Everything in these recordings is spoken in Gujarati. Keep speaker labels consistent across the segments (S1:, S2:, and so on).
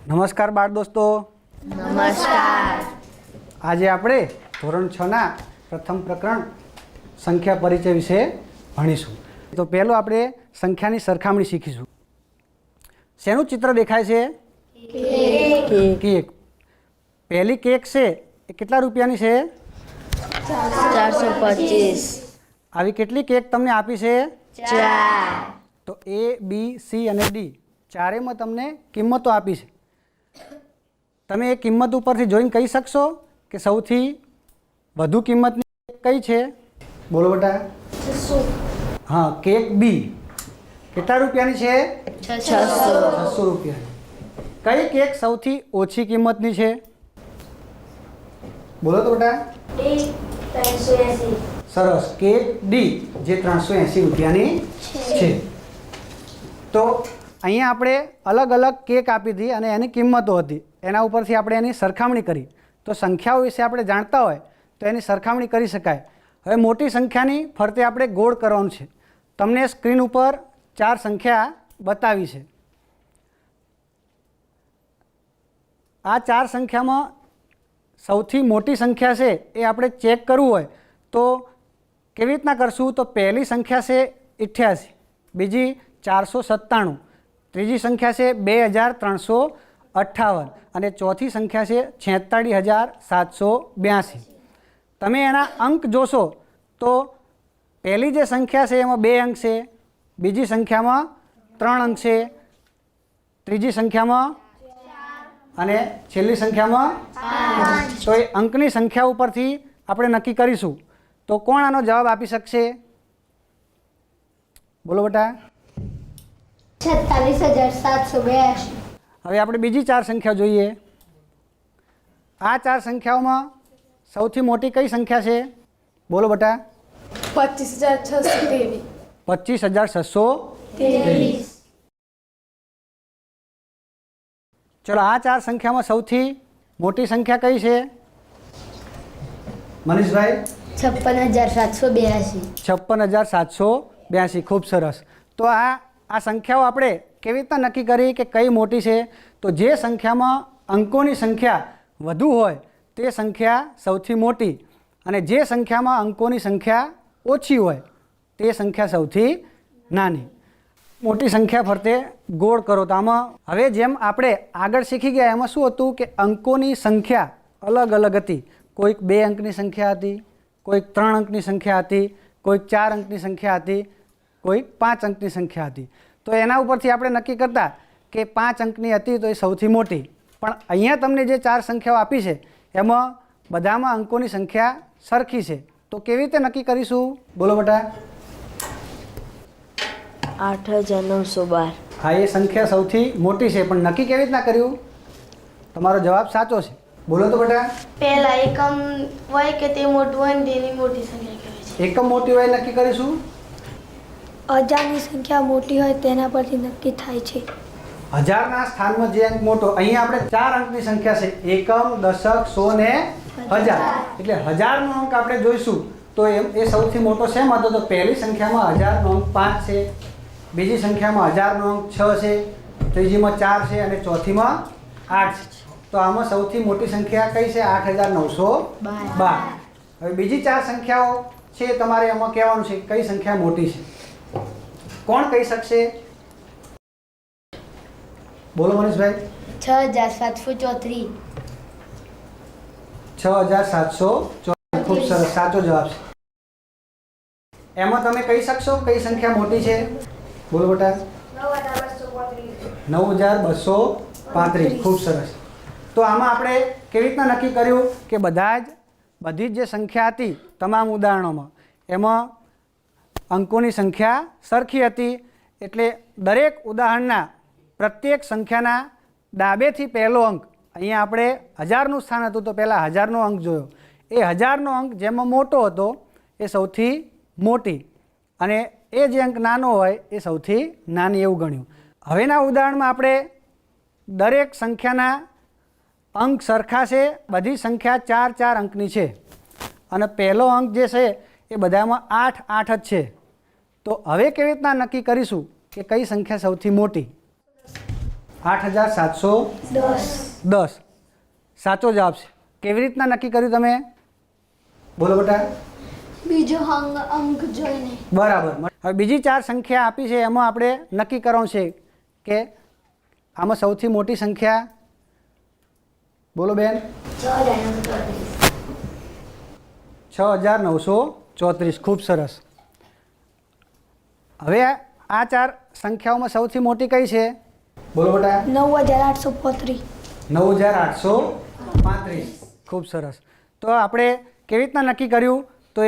S1: નમસ્કાર બાળ દોસ્તો.
S2: નમસ્કાર.
S1: આજે આપણે ધોરણ 6ના પ્રથમ પ્રકરણ સંખ્યા પરિચય વિશે ભણીશું. તો પહેલું આપણે સંખ્યાની સરખામણી શીખીશું. શેનું ચિત્ર દેખાય છે? કેક. પહેલી કેક છે એ કેટલા રૂપિયાની છે?
S2: 425.
S1: આવી કેટલી કેક તમને આપી છે?
S2: 4.
S1: તો A, B, C અને D ચારેયમાં તમને કિંમતો આપી છે. તમે એ કિંમત ઉપરથી જોઈને કહી શકશો કે સૌથી વધુ કિંમતની કઈ છે? બોલો બેટા.
S2: 600.
S1: હા, કેક બી કેટલા રૂપિયાની છે?
S2: 600.
S1: 600 રૂપિયાની. કઈ કેક સૌથી ઓછી કિંમતની છે? બોલો તો બેટા. સરસ, કેક ડી જે 380 રૂપિયાની છે. તો અહીંયા આપણે અલગ અલગ કેક આપી હતી અને એની કિંમતો હતી. એના ઉપરથી આપણે એની સરખામણી કરી. તો સંખ્યાઓ વિશે આપણે જાણતા હોય તો એની સરખામણી કરી શકાય. હવે મોટી સંખ્યાની ફરતે આપણે ગોળ કરવાનું છે. તમને સ્ક્રીન ઉપર 4 સંખ્યા બતાવી છે. આ 4 સંખ્યામાં સૌથી મોટી સંખ્યા છે એ આપણે ચેક કરવું હોય તો કેવી રીતના કરશું? તો પહેલી સંખ્યા છે 88, બીજી 497, ત્રીજી સંખ્યા છે 2358 અને ચોથી સંખ્યા છે 46782. તમે એના અંક જોશો તો પહેલી જે સંખ્યા છે એમાં 2 અંક છે, બીજી સંખ્યામાં 3 અંક છે, ત્રીજી સંખ્યામાં અને છેલ્લી સંખ્યામાં 5. તો એ અંકની સંખ્યા ઉપરથી આપણે નક્કી કરીશું. તો કોણ આનો જવાબ આપી શકશે? બોલો બેટા.
S2: 46782.
S1: હવે આપણે બીજી 4 સંખ્યા જોઈએ. આ 4 સંખ્યાઓમાં સૌથી મોટી કઈ સંખ્યા છે? બોલો બેટા.
S2: 25623.
S1: 25623. ચલો, આ 4 સંખ્યામાં સૌથી મોટી સંખ્યા કઈ છે? મનીષભાઈ.
S2: 56782.
S1: 56782. ખૂબ સરસ. તો આ સંખ્યાઓ આપણે કેવી રીતના નક્કી કરી કે કઈ મોટી છે? તો જે સંખ્યામાં અંકોની સંખ્યા વધુ હોય તે સંખ્યા સૌથી મોટી અને જે સંખ્યામાં અંકોની સંખ્યા ઓછી હોય તે સંખ્યા સૌથી નાની. મોટી સંખ્યા ફરતે ગોળ કરો. તો આમાં હવે જેમ આપણે આગળ શીખી ગયા એમાં શું હતું કે અંકોની સંખ્યા અલગ અલગ હતી. કોઈક 2 અંકની સંખ્યા હતી, કોઈક 3 અંકની સંખ્યા હતી, કોઈક 4 અંકની સંખ્યા હતી, કોઈક 5 અંકની સંખ્યા હતી. તો એના ઉપરથી આપણે નક્કી કરતા કે 5 અંકની હતી તો એ સૌથી મોટી. પણ અહીંયા તમને જે 4 સંખ્યાઓ આપી છે એમાં બધામાં અંકોની સંખ્યા સરખી છે. તો કેવી રીતે નક્કી કરીશું? બોલો બેટા.
S2: 8912.
S1: હા, એ સંખ્યા સૌથી મોટી છે. પણ નક્કી કેવી રીતના કર્યું? તમારો જવાબ સાચો છે. બોલો તો બેટા.
S3: પહેલા એકમ હોય કે તે મોટું હોય ને તેની મોટી સંખ્યા કહેવાય છે.
S1: એકમ મોટી હોય નક્કી કરીશું.
S3: હજારની સંખ્યા મોટી હોય તેના પરથી નક્કી થાય છે.
S1: હજારના સ્થાનમાં જે અંક મોટો, અહીંયા આપણે 4 અંકની સંખ્યા છે. એકમ, દશક, સો ને હજાર. એટલે 1000નો અંક આપણે જોઈશું તો એ સૌથી મોટો શેમાં હતો? તો પહેલી સંખ્યામાં 1000નો અંક 5 છે, બીજી સંખ્યામાં 1000નો અંક 6 છે, ત્રીજીમાં 4 છે અને ચોથીમાં 8 છે. તો આમાં સૌથી મોટી સંખ્યા કઈ છે? 8912. હવે બીજી 4 સંખ્યાઓ છે તમારે એમાં કહેવાનું છે કઈ સંખ્યા મોટી છે. કોણ કહી શકશે? બોલો મનીષભાઈ.
S3: 6734.
S1: 6734. ખૂબ સરસ, સાચો જવાબ છે. એમાં તમે કહી શકશો કઈ સંખ્યા મોટી છે? બોલો બેટા. 9235. ખૂબ સરસ. તો આમાં આપણે કેવી રીતના નક્કી કર્યું કે બધી જ જે સંખ્યા હતી તમામ ઉદાહરણોમાં એમાં અંકોની સંખ્યા સરખી હતી. એટલે દરેક ઉદાહરણના પ્રત્યેક સંખ્યાના ડાબેથી પહેલો અંક, અહીંયા આપણે 1000નું સ્થાન હતું તો પહેલાં 1000નો અંક જોયો. એ 1000નો અંક જેમાં મોટો હતો એ સૌથી મોટી અને એ જે અંક નાનો હોય એ સૌથી નાની એવું ગણ્યું. હવેના ઉદાહરણમાં આપણે દરેક સંખ્યાના અંક સરખા છે. બધી સંખ્યા 4 અંકની છે અને પહેલો અંક જે છે એ બધામાં 8 જ છે. તો હવે કેવી રીતના નક્કી કરીશું કે કઈ સંખ્યા સૌથી મોટી? 8710 સાચો જવાબ છે. કેવી રીતના નક્કી કર્યું તમે? બોલો બેટા.
S2: બીજો અંક જોઈને.
S1: બરાબર. હવે બીજી 4 સંખ્યા આપી છે એમાં આપણે નક્કી કરવાનું છે કે આમાં સૌથી મોટી સંખ્યા બોલો બેન. 6934. ખૂબ સરસ. હવે આ 4 સંખ્યાઓમાં સૌથી મોટી કઈ છે? બોલો બેટા.
S3: 9835.
S1: 9835. ખૂબ સરસ. તો આપણે કેવી રીતના નક્કી કર્યું? તો એ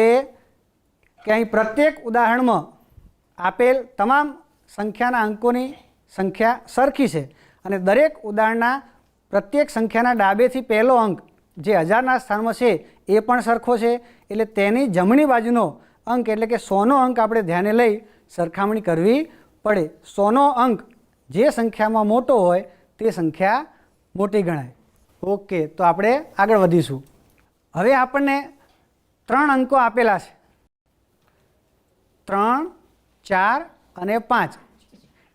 S1: કે અહીં પ્રત્યેક ઉદાહરણમાં આપેલ તમામ સંખ્યાના અંકોની સંખ્યા સરખી છે અને દરેક ઉદાહરણના પ્રત્યેક સંખ્યાના ડાબેથી પહેલો અંક જે 1000ના સ્થાનમાં છે એ પણ સરખો છે. એટલે તેની જમણી બાજુનો અંક એટલે કે 100નો અંક આપણે ધ્યાને લઈ સરખામણી કરવી પડે. 100નો અંક જે સંખ્યામાં મોટો હોય તે સંખ્યા મોટી ગણાય. ઓકે, તો આપણે આગળ વધીશું. હવે આપણને 3 અંકો આપેલા છે, 3, 4 અને 5.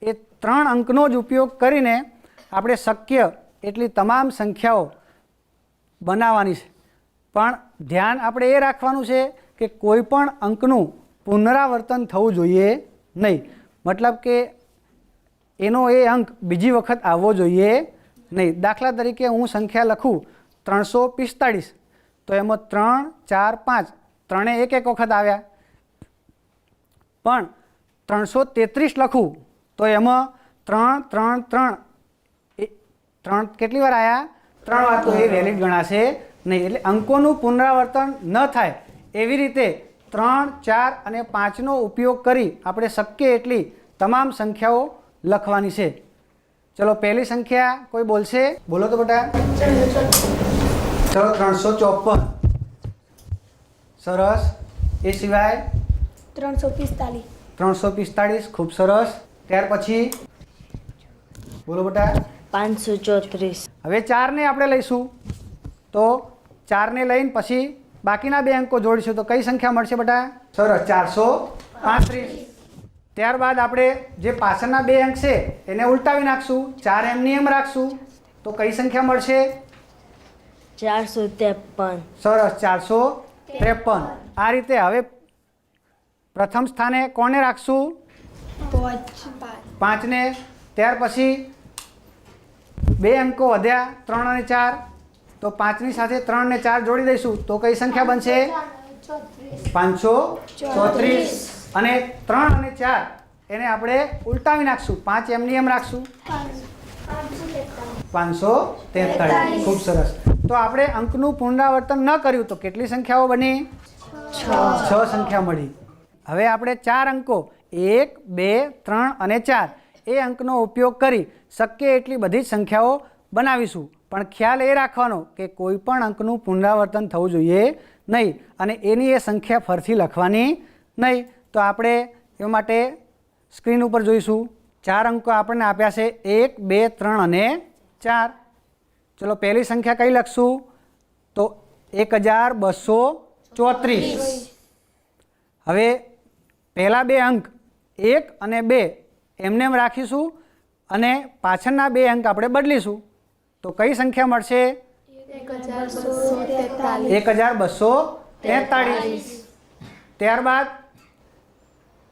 S1: એ 3 અંકનો જ ઉપયોગ કરીને આપણે શક્ય એટલી તમામ સંખ્યાઓ બનાવવાની છે. પણ ધ્યાન આપણે એ રાખવાનું છે કે કોઈ પણ અંકનું પુનરાવર્તન થવું જોઈએ નહીં. મતલબ કે એનો એ અંક બીજી વખત આવવો જોઈએ નહીં. દાખલા તરીકે હું સંખ્યા લખું 345, તો એમાં 3, 4, 5 ત્રણે એક વખત આવ્યા. પણ 333 લખું તો એમાં 3, 3, 3 કેટલી વાર આવ્યા? 3 વાર. તો એ વેલિડ ગણાશે નહીં. એટલે અંકોનું પુનરાવર્તન ન થાય એવી રીતે 3, 4 અને 5નો ઉપયોગ કરી આપણે શક્ય એટલી તમામ સંખ્યાઓ લખવાની છે. ચલો પહેલી સંખ્યા કોઈ બોલશે? બોલો તો બેટા. ચલો 354. સરસ. એ સિવાય
S3: 345.
S1: 345. ખૂબ સરસ. ત્યાર પછી બોલો બેટા.
S2: 534.
S1: હવે 4ને આપણે લઈશું તો 4ને લઈને પછી બાકીના 2 અંકો જોડીશું તો કઈ સંખ્યા મળશે બેટા? સરસ, 435. ત્યારબાદ આપણે જે પાછળના 2 અંક છે એને ઉલટાવી નાખશું, 4 એમની એમ રાખશું તો કઈ સંખ્યા મળશે?
S2: 453.
S1: સરસ, 453. આ રીતે હવે પ્રથમ સ્થાને કોને રાખશું? 5ને. ત્યાર પછી 2 અંકો વધ્યા 3 અને 4, તો 5ની સાથે 3 ને 4 જોડી દઈશું તો કઈ સંખ્યા બનશે? 534. અને 3 અને 4 એને આપણે ઉલટાવી નાખશું, 5 એમની એમ રાખશું, 543. ખૂબ સરસ. તો આપણે અંકનું પુનરાવર્તન ન કર્યું તો કેટલી સંખ્યાઓ બની? 6 સંખ્યા મળી. હવે આપણે 4 અંકો 1, 2, 3 અને 4 એ અંકનો ઉપયોગ કરી શક્ય એટલી બધી જ સંખ્યાઓ બનાવીશું. પણ ખ્યાલ એ રાખવાનો કે કોઈ પણ અંકનું પુનરાવર્તન થવું જોઈએ નહીં અને એની એ સંખ્યા ફરીથી લખવાની નહીં. તો આપણે એ માટે સ્ક્રીન ઉપર જોઈશું. 4 અંકો આપણને આપ્યા છે 1, 2, 3 અને 4. ચલો પહેલી સંખ્યા કઈ લખશું? તો 1234. હવે પહેલા 2 અંક 1 અને 2 એમને એમ રાખીશું અને પાછળના 2 અંક આપણે બદલીશું તો કઈ સંખ્યા મળશે? 1243. ત્યારબાદ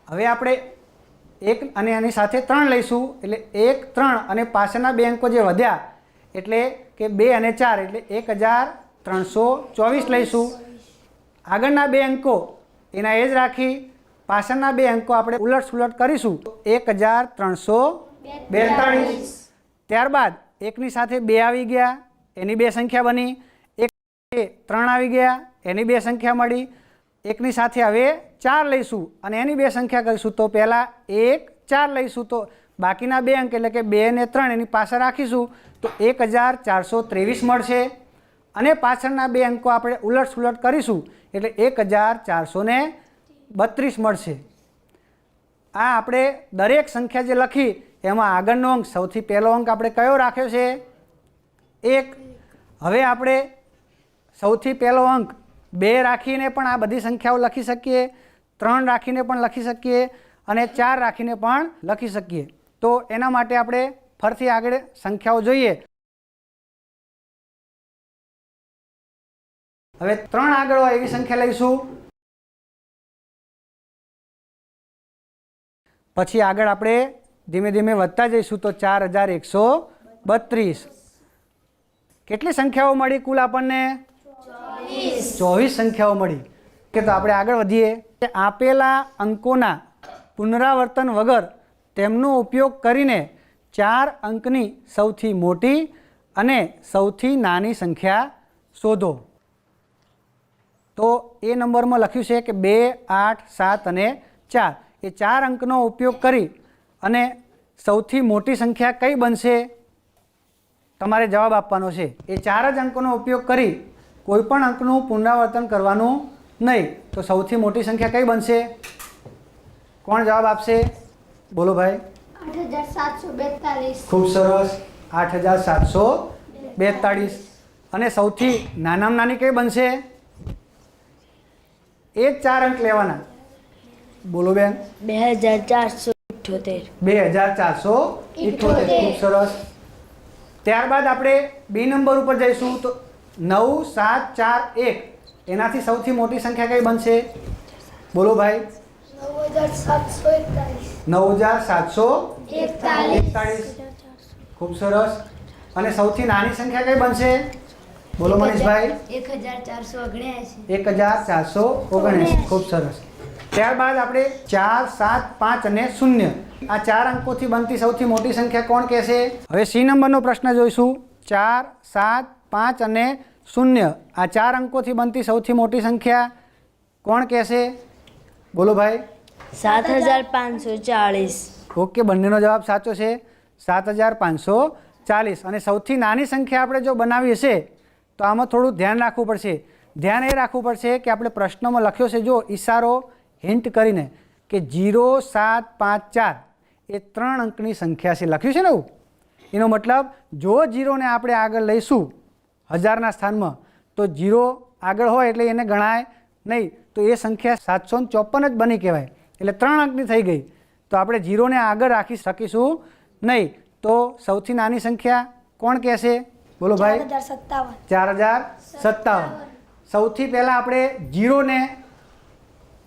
S1: હવે આપણે 1 અને આની સાથે 3 લઈશું એટલે 1, 3 અને પાછળના 2 અંકો જે વધ્યા એટલે કે 2 અને 4 એટલે 1324 લઈશું. આગળના 2 અંકો એના એ જ રાખી પાછળના 2 અંકો આપણે ઉલટ સુલટ કરીશું તો 1342. ત્યારબાદ 1ની સાથે 2 આવી ગયા એની 2 સંખ્યા બની, 3 આવી ગયા એની 2 સંખ્યા મળી. 1ની સાથે હવે 4 લઈશું અને એની 2 સંખ્યા કરીશું તો પહેલાં 1, 4 લઈશું તો બાકીના 2 અંક એટલે કે 2 અને 3 એની પાછળ રાખીશું તો 1423 મળશે અને પાછળના 2 અંકો આપણે ઉલટ સુલટ કરીશું એટલે 1432 મળશે. આ આપણે દરેક સંખ્યા જે લખી એમાં આગળનો અંક સૌથી પહેલો અંક આપણે કયો રાખ્યો છે? 1. હવે આપણે સૌથી પહેલો અંક 2 રાખીને પણ આ બધી સંખ્યાઓ લખી શકીએ, 3 રાખીને પણ લખી શકીએ અને 4 રાખીને પણ લખી શકીએ. તો એના માટે આપણે ફરીથી આગળ સંખ્યાઓ જોઈએ. હવે 3 આગળ હોય એવી સંખ્યા લઈશું. પછી આગળ આપણે ધીમે ધીમે વધતા જઈશું તો 4132. કેટલી સંખ્યાઓ મળી કુલ આપણને? 24 સંખ્યાઓ મળી. કે તો આપણે આગળ વધીએ. આપેલા અંકોના પુનરાવર્તન વગર તેમનો ઉપયોગ કરીને 4 અંકની સૌથી મોટી અને સૌથી નાની સંખ્યા શોધો. તો એ નંબરમાં લખ્યું છે કે 2, 8, 7 અને 4. એ 4 અંકનો ઉપયોગ કરી અને સૌથી મોટી સંખ્યા કઈ બનશે તમારે જવાબ આપવાનો છે. એ 4 જ અંકોનો ઉપયોગ કરી કોઈ પણ અંકનું પુનરાવર્તન કરવાનું નહીં. તો સૌથી મોટી સંખ્યા કઈ બનશે? કોણ જવાબ આપશે? બોલો ભાઈ.
S2: 8742.
S1: ખૂબ સરસ. 8742. અને સૌથી નાનામાં નાની કઈ બનશે? એ જ 4 અંક લેવાના. બોલો બેન.
S2: 2478.
S1: 2478. ખૂબ સરસ. ત્યારબાદ આપણે બી નંબર ઉપર જઈશું તો 9741. એનાથી સૌથી મોટી સંખ્યા કઈ બનશે? બોલો ભાઈ. 9741. ખૂબ સરસ. અને સૌથી નાની સંખ્યા કઈ બનશે? બોલો મનીષભાઈ. 1479. ખૂબ સરસ. ત્યારબાદ આપણે 4, 7, 5 અને 0 આ 4 અંકોથી બનતી સૌથી મોટી સંખ્યા કોણ કહેશે? હવે સી નંબરનો પ્રશ્ન જોઈશું. 4, 7, 5 અને 0 આ 4 અંકોથી બનતી સૌથી મોટી સંખ્યા કોણ કહેશે? બોલો ભાઈ.
S2: 7540.
S1: ઓકે, બંનેનો જવાબ સાચો છે. 7540. અને સૌથી નાની સંખ્યા આપણે જો બનાવી હશે તો આમાં થોડું ધ્યાન રાખવું પડશે. ધ્યાન એ રાખવું પડશે કે આપણે પ્રશ્નમાં લખ્યો છે જો ઈશારો હિન્ટ કરીને કે 0754 એ 3 અંકની સંખ્યા છે લખ્યું છે ને એવું. એનો મતલબ જો 0 ને આપણે આગળ લઈશું હજારના સ્થાનમાં તો 0 આગળ હોય એટલે એને ગણાય નહીં. તો એ સંખ્યા 754 જ બની કહેવાય. એટલે 3 અંકની થઈ ગઈ. તો આપણે 0 ને આગળ રાખી શકીશું નહીં. તો સૌથી નાની સંખ્યા કોણ કહેશે? બોલો ભાઈ. 4057. સૌથી પહેલાં આપણે 0 ને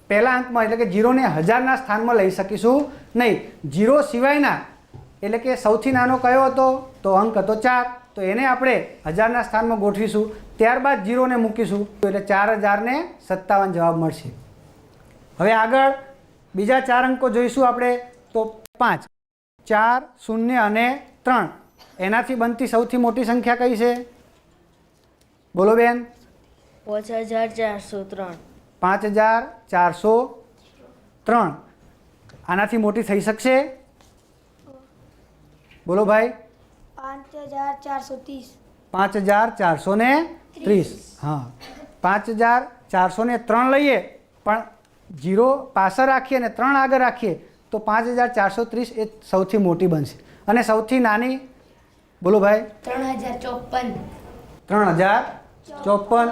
S1: પહેલા અંકમાં એટલે કે 0 ને હજારના સ્થાનમાં લઈ શકીશું નહીં. 0 સિવાયના એટલે કે સૌથી નાનો કયો હતો? તો અંક હતો 4. તો એને આપણે હજારના સ્થાનમાં ગોઠવીશું. ત્યારબાદ 0 ને મૂકીશું એટલે 4057 જવાબ મળશે. હવે આગળ બીજા 4 અંકો જોઈશું આપણે તો 5, 4, 0 અને 3 એનાથી બનતી સૌથી મોટી સંખ્યા કઈ છે? બોલો બેન.
S2: 5403.
S1: 5403. આનાથી મોટી થઈ શકશે? બોલો ભાઈ.
S3: 5430.
S1: 5430. હા, 5403 લઈએ પણ 0 પાછળ રાખીએ અને 3 આગળ રાખીએ તો 5430 એ સૌથી મોટી બનશે. અને સૌથી નાની? બોલો ભાઈ.
S2: 3054.
S1: 3054.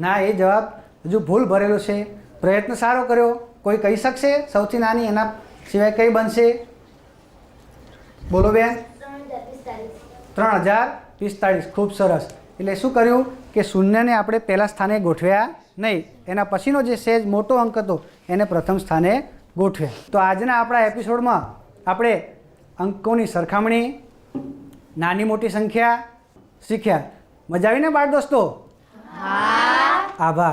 S1: ના, એ જવાબ હજુ ભૂલ ભરેલો છે. પ્રયત્ન સારો કર્યો. કોઈ કહી શકશે સૌથી નાની એના સિવાય કઈ બનશે? બોલો બેન. 3045. ખૂબ સરસ. એટલે શું કર્યું કે શૂન્યને આપણે પહેલા સ્થાને ગોઠવ્યા નહીં. એના પછીનો જે સહેજ મોટો અંક હતો એને પ્રથમ સ્થાને ગોઠવ્યા. તો આજના આપણા એપિસોડમાં આપણે અંકોની સરખામણી, નાની મોટી સંખ્યા શીખ્યા. મજા આવીને બાળ દોસ્તો? આભાર.